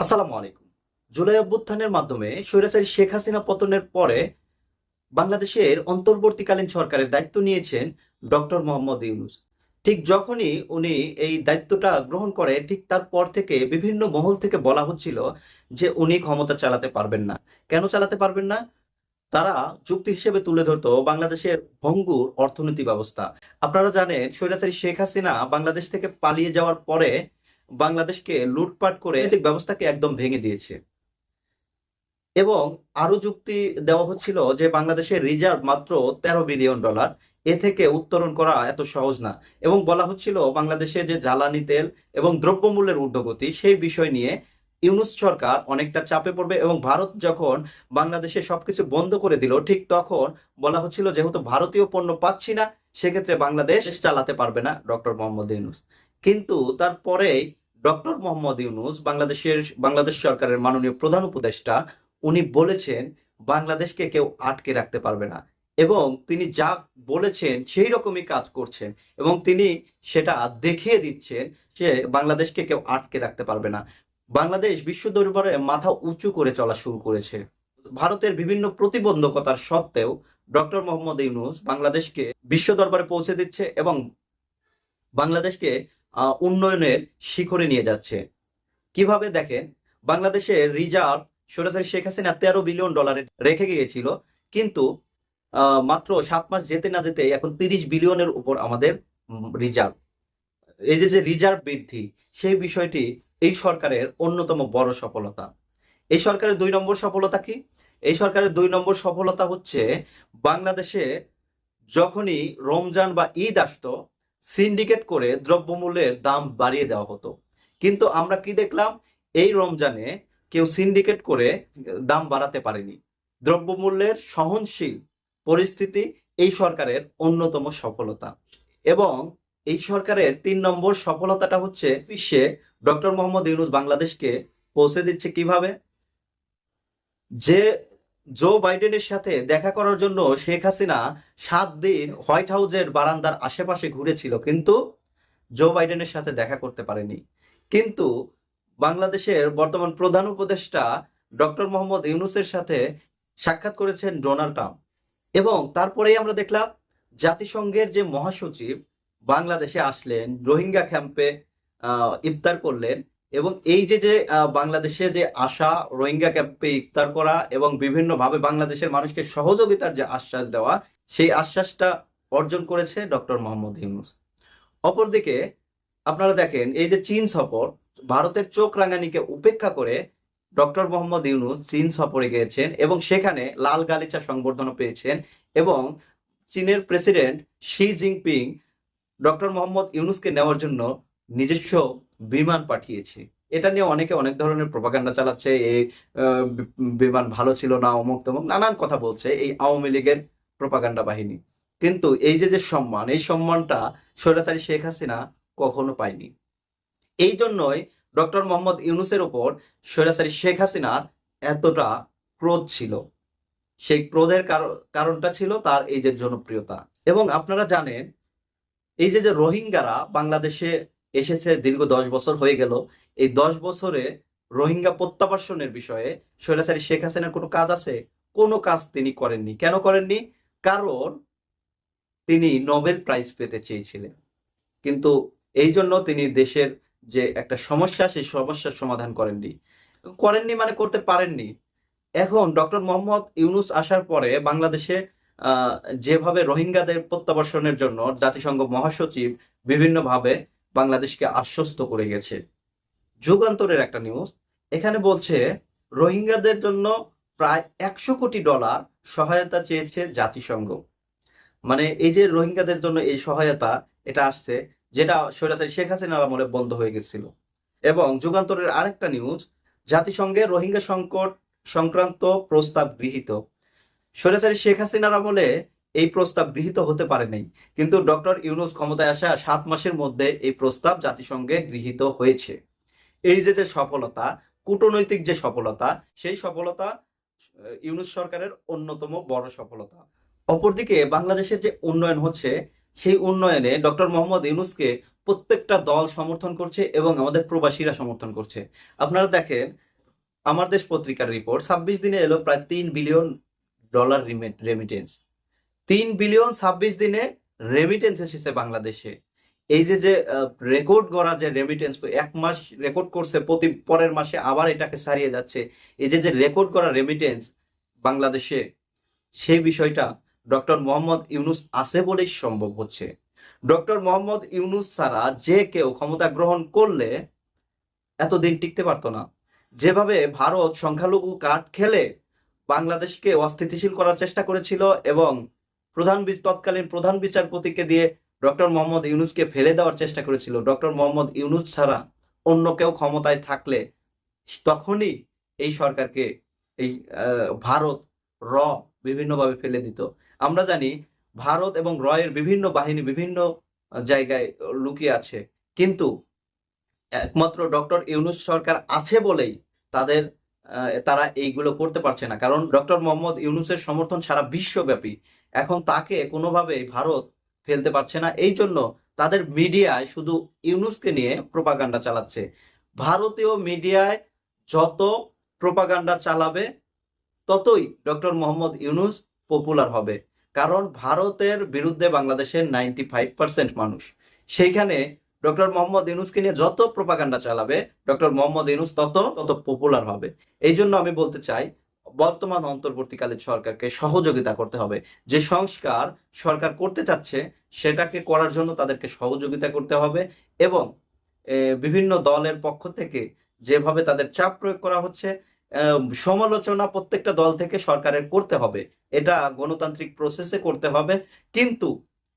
আসসালামু আলাইকুম। জুলাই অভ্যুত্থানের মাধ্যমে স্বৈরাচারী শেখ হাসিনা পতনের পরে বাংলাদেশের অন্তর্বর্তীকালীন সরকারের দায়িত্ব নিয়েছেন ডক্টর মোহাম্মদ ইউনূস। ঠিক যখনই উনি এই দায়িত্বটা গ্রহণ করে ঠিক তারপর থেকে বিভিন্ন মহল থেকে বলা হচ্ছিল যে উনি ক্ষমতা চালাতে পারবেন না। কেন চালাতে পারবেন না? তারা যুক্তি হিসেবে তুলে ধরতো বাংলাদেশের ভঙ্গুর অর্থনীতি ব্যবস্থা। আপনারা জানেন স্বৈরাচারী শেখ হাসিনা বাংলাদেশ থেকে পালিয়ে যাওয়ার পরে বাংলাদেশকে লুটপাট করে অর্থনৈতিক ব্যবস্থাকে একদম ভেঙে দিয়েছে। এবং আরো যুক্তি দেওয়া হচ্ছিল যে বাংলাদেশের রিজার্ভ মাত্র $13 বিলিয়ন, এ থেকে উত্তরণ করা এত সহজ না। এবং বলা হচ্ছিল বাংলাদেশে যে জ্বালানি তেল এবং দ্রব্যমূল্যের ঊর্ধ্বগতি সেই বিষয় নিয়ে ইউনূস সরকার অনেকটা চাপে পড়বে এবং ভারত যখন বাংলাদেশে সবকিছু বন্ধ করে দিল ঠিক তখন বলা হচ্ছিল যেহেতু ভারতীয় পণ্য পাচ্ছি না সেক্ষেত্রে বাংলাদেশ চালাতে পারবে না ডক্টর মোহাম্মদ ইউনূস। কিন্তু তারপরেই ডক্টর মোহাম্মদ ইউনূস বাংলাদেশ সরকারের মাননীয় প্রধান উপদেষ্টা উনি বলেছেন বাংলাদেশকে কেউ আটকে রাখতে পারবে না এবং তিনি যা বলেছেন সেই রকমই কাজ করছেন এবং তিনি সেটা দেখিয়ে দিচ্ছেন যে বাংলাদেশকে কেউ আটকে রাখতে পারবে না। বাংলাদেশ বিশ্ব দরবারে মাথা উঁচু করে চলা শুরু করেছে। ভারতের বিভিন্ন প্রতিবন্ধকতার সত্ত্বেও ডক্টর মোহাম্মদ ইউনূস বাংলাদেশকে বিশ্ব দরবারে পৌঁছে দিচ্ছে এবং বাংলাদেশকে উন্নয়নের শিখরে নিয়ে যাচ্ছে। কিভাবে দেখেন, বাংলাদেশের রিজার্ভ সরাসরি শেখ হাসিনা $13 বিলিয়ন রেখে গিয়েছিল, কিন্তু মাত্র 7 মাস যেতে না যেতে এখন 30 বিলিয়নের উপর আমাদের রিজার্ভ। এই যে যে রিজার্ভ বৃদ্ধি সেই বিষয়টি এই সরকারের অন্যতম বড় সফলতা। এই সরকারের 2 নম্বর সফলতা কি? এই সরকারের 2 নম্বর সফলতা হচ্ছে বাংলাদেশে যখনই রমজান বা ঈদ আসতো সিন্ডিকেট করে দ্রব্যমূল্যের দাম বাড়িয়ে দেওয়া হতো, কিন্তু আমরা কি দেখলাম? এই রমজানে কেউ সিন্ডিকেট করে দাম বাড়াতে পারেনি। দ্রব্যমূল্যের সহনশীল পরিস্থিতি এই সরকারের অন্যতম সফলতা। এবং এই সরকারের 3 নম্বর সফলতাটা হচ্ছে বিশ্বে ডক্টর মোহাম্মদ ইউনূস বাংলাদেশকে পৌঁছে দিচ্ছে কিভাবে? যে জো বাইডেনের সাথে দেখা করার জন্য শেখ হাসিনা 7 দিন হোয়াইট হাউসের বারান্দার আশেপাশে ঘুরেছিল, কিন্তু জো বাইডেনের সাথে দেখা করতে পারেনি। কিন্তু বাংলাদেশের বর্তমান প্রধান উপদেষ্টা ডক্টর মোহাম্মদ ইউনূসের সাথে সাক্ষাৎ করেছেন ডোনাল্ড ট্রাম্প। এবং তারপরেই আমরা দেখলাম জাতিসংঘের যে মহাসচিব বাংলাদেশে আসলেন, রোহিঙ্গা ক্যাম্পে ইফতার করলেন। এবং এই যে যে বাংলাদেশে যে আসা, রোহিঙ্গা ক্যাম্পে ইফতার করা এবং বিভিন্নভাবে বাংলাদেশের মানুষকে সহযোগিতার যে আশ্বাস দেওয়া, সেই আশ্বাসটা অর্জন করেছে ডক্টর মোহাম্মদ ইউনূস। অপরদিকে আপনারা দেখেন এই যে চীন সফর, ভারতের চোখ রাঙানিকে উপেক্ষা করে ডক্টর মোহাম্মদ ইউনূস চীন সফরে গিয়েছেন এবং সেখানে লাল গালিচা সংবর্ধনা পেয়েছেন। এবং চীনের president Xi Jinping doctor Mohammad ইউনূসকে নেওয়ার জন্য নিজস্ব বিমান পাঠিয়েছে। এটা নিয়ে অনেকে অনেক ধরনের প্রপাগান্ডা চালাচ্ছে, এই বিমান ভালো ছিল না, অমুক তমুক নানান কথা বলছে এই আওয়ামী লীগের প্রপাগান্ডা বাহিনী। কিন্তু এই যে যে সম্মান, এই সম্মানটা স্বৈরাচারী শেখ হাসিনা কখনো পায়নি। এই জন্যই ডক্টর মোহাম্মদ ইউনূসের ওপর স্বৈরাচারী শেখ হাসিনার এতটা ক্রোধ ছিল। সেই ক্রোধের কারণটা ছিল তার এই যে জনপ্রিয়তা। এবং আপনারা জানেন এই যে যে রোহিঙ্গারা বাংলাদেশে এসেছে, দীর্ঘ 10 বছর হয়ে গেল। এই 10 বছরে রোহিঙ্গা প্রত্যাবাসনের বিষয়ে স্বৈরাচারী শেখ হাসিনার কোনো কাজ আছে? কোনো কাজ তিনি করেননি। কেন করেননি? কারণ তিনি নোবেল প্রাইজ পেতে চেয়েছিলেন, কিন্তু এই জন্য তিনি দেশের যে একটা সমস্যা সেই সমস্যার সমাধান করেননি মানে করতে পারেননি। এখন ডক্টর মোহাম্মদ ইউনূস আসার পরে বাংলাদেশে যেভাবে রোহিঙ্গাদের প্রত্যাবাসনের জন্য জাতিসংঘ মহাসচিব বিভিন্নভাবে বাংলাদেশকে আশ্বস্ত করে গেছে। যুগান্তরের একটা নিউজ এখানে বলছে রোহিঙ্গাদের জন্য প্রায় $100 কোটি সহায়তা চেয়েছে জাতিসংঘ। মানে এই যে রোহিঙ্গাদের জন্য এই সহায়তা, এটা আসছে যেটা স্বৈরাচারী শেখ হাসিনার আমলে বন্ধ হয়ে গেছিল। এবং যুগান্তরের আরেকটা নিউজ, জাতিসংঘে রোহিঙ্গা সংকট সংক্রান্ত প্রস্তাব গৃহীত। স্বৈরাচারী শেখ হাসিনার আমলে এই প্রস্তাব গৃহীত হতে পারে নাই, কিন্তু ডক্টর ইউনূস ক্ষমতায় আসা 7 মাসের মধ্যে এই প্রস্তাব জাতিসংঘে গৃহীত হয়েছে। এই যে যে সফলতা, কূটনৈতিক যে সফলতা, সেই সফলতা ইউনূস সরকারের অন্যতম বড় সফলতা। অপরদিকে বাংলাদেশের যে উন্নয়ন হচ্ছে সেই উন্নয়নে ডক্টর মোহাম্মদ ইউনূসকে প্রত্যেকটা দল সমর্থন করছে এবং আমাদের প্রবাসীরা সমর্থন করছে। আপনারা দেখেন আমার দেশ পত্রিকার রিপোর্ট 26 দিনে এলো প্রায় $3 বিলিয়ন রেমিটেন্স। 3 বিলিয়ন 26 দিনে রেমিটেন্স এসেছে বাংলাদেশে। এই যে রেকর্ড করা যে রেমিটেন্স, 1 মাস রেকর্ড করছে, প্রতি পরের মাসে আবার এটাকে ছাড়িয়ে যাচ্ছে, এই যে রেকর্ড করা রেমিটেন্স বাংলাদেশে, সেই বিষয়টা ডক্টর মোহাম্মদ ইউনূস আছে বলেই সম্ভব হচ্ছে। ডক্টর মোহাম্মদ ইউনূস ছাড়া যে কেউ ক্ষমতা গ্রহণ করলে এতদিন টিকতে পারতো না। যেভাবে ভারত সংখ্যালঘু কার্ড খেলে বাংলাদেশকে অস্থিতিশীল করার চেষ্টা করেছিল এবং তৎকালীন প্রধান বিচারপতিকে দিয়ে ডক্টর মোহাম্মদ ইউনূসকে ফেলে দেওয়ার চেষ্টা করেছিল, ডক্টর মোহাম্মদ ইউনূস ছাড়া অন্য কেউ ক্ষমতায় থাকলে তখনই এই সরকারকে এই ভারত র বিভিন্নভাবে ফেলে দিত। আমরা জানি ভারত এবং র এর বিভিন্ন বাহিনী বিভিন্ন জায়গায় লুকিয়ে আছে, কিন্তু একমাত্র ডক্টর ইউনূস সরকার আছে বলেই তারা এইগুলো করতে পারছে না, কারণ ডক্টর মোহাম্মদ ইউনূসের সমর্থন সারা বিশ্বব্যাপী। এখন তাকে কোনোভাবেই ভারত ফেলতে পারছে না, এই জন্য তাদের মিডিয়ায় শুধু ইউনূসকে নিয়ে প্রোপাগান্ডা চালাচ্ছে। ভারতীয় মিডিয়ায় যত প্রোপাগান্ডা চালাবে ততই ডক্টর মোহাম্মদ ইউনূস পপুলার হবে, কারণ ভারতের বিরুদ্ধে বাংলাদেশের 95% মানুষ। সেইখানে ডক্টর মোহাম্মদ ইউনূসকে নিয়ে যত প্রোপাগান্ডা চালাবে ডক্টর মোহাম্মদ ইউনূস তত পপুলার হবে। এই জন্য আমি বলতে চাই, বর্তমান অন্তর্বর্তীকালীন সরকারকে সহযোগিতা করতে হবে। যে সংস্কার সরকার করতে চাচ্ছে সেটাকে করার জন্য তাদেরকে সহযোগিতা করতে হবে, এবং বিভিন্ন দলের পক্ষ থেকে যেভাবে তাদের চাপ প্রয়োগ করা হচ্ছে, সমালোচনা প্রত্যেকটা দল থেকে সরকারের করতে হবে, এটা গণতান্ত্রিক প্রসেসে করতে হবে। কিন্তু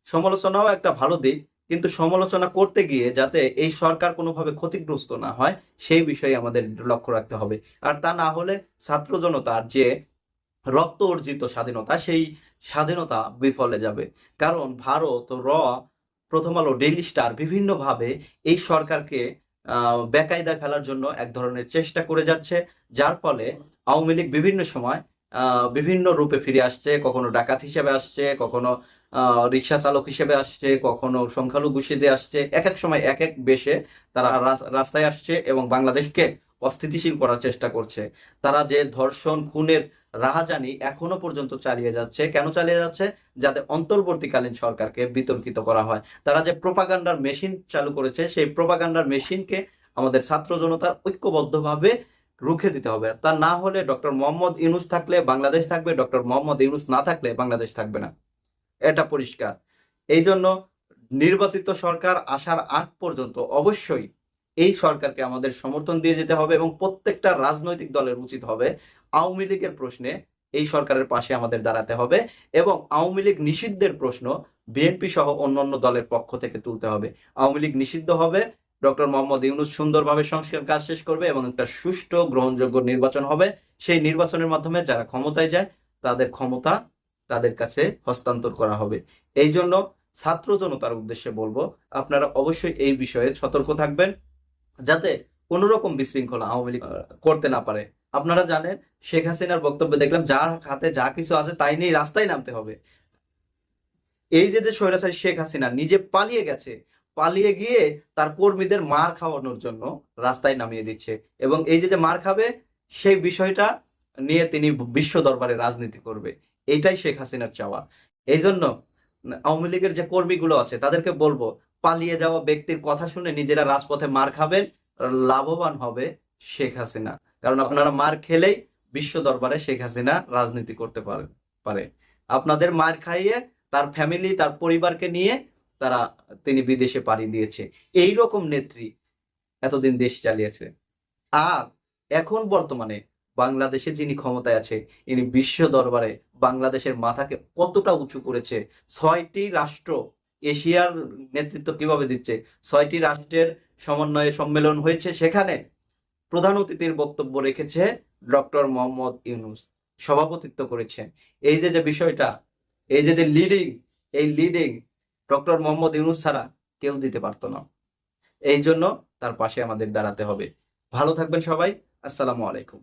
সমালোচনাও একটা ভালো দিক, কিন্তু সমালোচনা করতে গিয়ে যাতে এই সরকার কোনোভাবে ক্ষতিগ্রস্ত না হয় সেই বিষয়ে আমাদের লক্ষ্য রাখতে হবে। আর তা না হলে ছাত্র জনতার যে রক্ত অর্জিত স্বাধীনতা, সেই স্বাধীনতা বিফলে যাবে। কারণ ভারত, প্রথম আলো, ডেইলি স্টার বিভিন্নভাবে এই সরকারকে বেকায়দা ফেলার জন্য এক ধরনের চেষ্টা করে যাচ্ছে, যার ফলে আওয়ামী লীগ বিভিন্ন সময় বিভিন্ন রূপে ফিরে আসছে। কখনো ডাকাত হিসেবে আসছে, কখনো রিক্সা চালক হিসেবে আসছে, কখনো সংখ্যালঘু সেজে আসছে, এক এক সময় এক এক বেশে তারা রাস্তায় আসছে এবং বাংলাদেশকে অস্থিতিশীল করার চেষ্টা করছে। তারা যে ধর্ষণ, খুনের রাহাজানি এখনো পর্যন্ত চালিয়ে যাচ্ছে। কেন চালিয়ে যাচ্ছে? যাতে অন্তর্বর্তীকালীন সরকারকে বিতর্কিত করা হয়। তারা যে প্রোপাগান্ডার মেশিন চালু করেছে, সেই প্রোপাগান্ডার মেশিনকে আমাদের ছাত্র জনতার ঐক্যবদ্ধভাবে রুখে দিতে হবে। তা না হলে ডক্টর মোহাম্মদ ইউনূস থাকলে বাংলাদেশ থাকবে, ডক্টর মোহাম্মদ ইউনূস না থাকলে বাংলাদেশ থাকবে না, এটা পরিষ্কার। এই জন্য নির্বাচিত সরকার আসার আগ পর্যন্ত অবশ্যই এই সরকারকে আমাদের সমর্থন দিয়ে যেতে হবে, এবং প্রত্যেকটা রাজনৈতিক দলের উচিত হবে আওয়ামী লীগের প্রশ্নে এই সরকারের পাশে আমাদের দাঁড়াতে হবে, এবং আওয়ামী লীগ নিষিদ্ধের প্রশ্ন বিএনপি সহ অন্যান্য দলের পক্ষ থেকে তুলতে হবে। আওয়ামী লীগ নিষিদ্ধ হবে, ডক্টর মোহাম্মদ ইউনূস সুন্দরভাবে সংস্কার কাজ শেষ করবে এবং একটা সুষ্ঠু গ্রহণযোগ্য নির্বাচন হবে। সেই নির্বাচনের মাধ্যমে যারা ক্ষমতায় যায় তাদের ক্ষমতা তাদের কাছে হস্তান্তর করা হবে। এই জন্য ছাত্র জনতার উদ্দেশ্যে বলবো, আপনারা অবশ্যই এই বিষয়ে সতর্ক থাকবেন যাতে কোনো রকম বিশৃঙ্খলা আওয়ামী লীগ করতে না পারে। আপনারা জানেন, শেখ হাসিনার বক্তব্যে দেখলাম যার হাতে যা কিছু আছে তাই নিয়ে রাস্তায় নামতে হবে। এই যে স্বৈরাচারী শেখ হাসিনা নিজে পালিয়ে গেছে, পালিয়ে গিয়ে তার কর্মীদের মার খাওয়ানোর জন্য রাস্তায় নামিয়ে দিচ্ছে, এবং এই যে মার খাবে সেই বিষয়টা নিয়ে তিনি বিশ্ব দরবারে রাজনীতি করবে, এইটাই শেখ হাসিনার চাওয়া। এই জন্য আওয়ামী লীগের যে কর্মীগুলো আছে তাদেরকে বলবো, পালিয়ে যাওয়া ব্যক্তির কথা শুনে নিজেরা রাজপথে মার খাবেন, লাভবান হবে শেখ হাসিনা। কারণ আপনারা মার খেলেই বিশ্ব দরবারে শেখ হাসিনা রাজনীতি করতে পারে। আপনাদের মার খাইয়ে তার ফ্যামিলি, তার পরিবারকে নিয়ে তিনি বিদেশে পাড়ি দিয়েছে। এই রকম নেত্রী এতদিন দেশ চালিয়েছে। আর এখন বর্তমানে বাংলাদেশে যিনি ক্ষমতায় আছে, ইনি বিশ্ব দরবারে বাংলাদেশের মাথাকে কতটা উঁচু করেছে। 6টি রাষ্ট্র এশিয়ার নেতৃত্ব কিভাবে দিচ্ছে, 6টি রাষ্ট্রের সমন্বয়ে সম্মেলন হয়েছে, সেখানে প্রধান অতিথির বক্তব্য রেখেছে ডক্টর মোহাম্মদ ইউনূস, সভাপতিত্ব করেছেন। এই যে বিষয়টা, এই যে লিডিং ডক্টর মোহাম্মদ ইউনূস ছাড়া কেউ দিতে পারতো না। এই জন্য তার পাশে আমাদের দাঁড়াতে হবে। ভালো থাকবেন সবাই। আসসালামু আলাইকুম।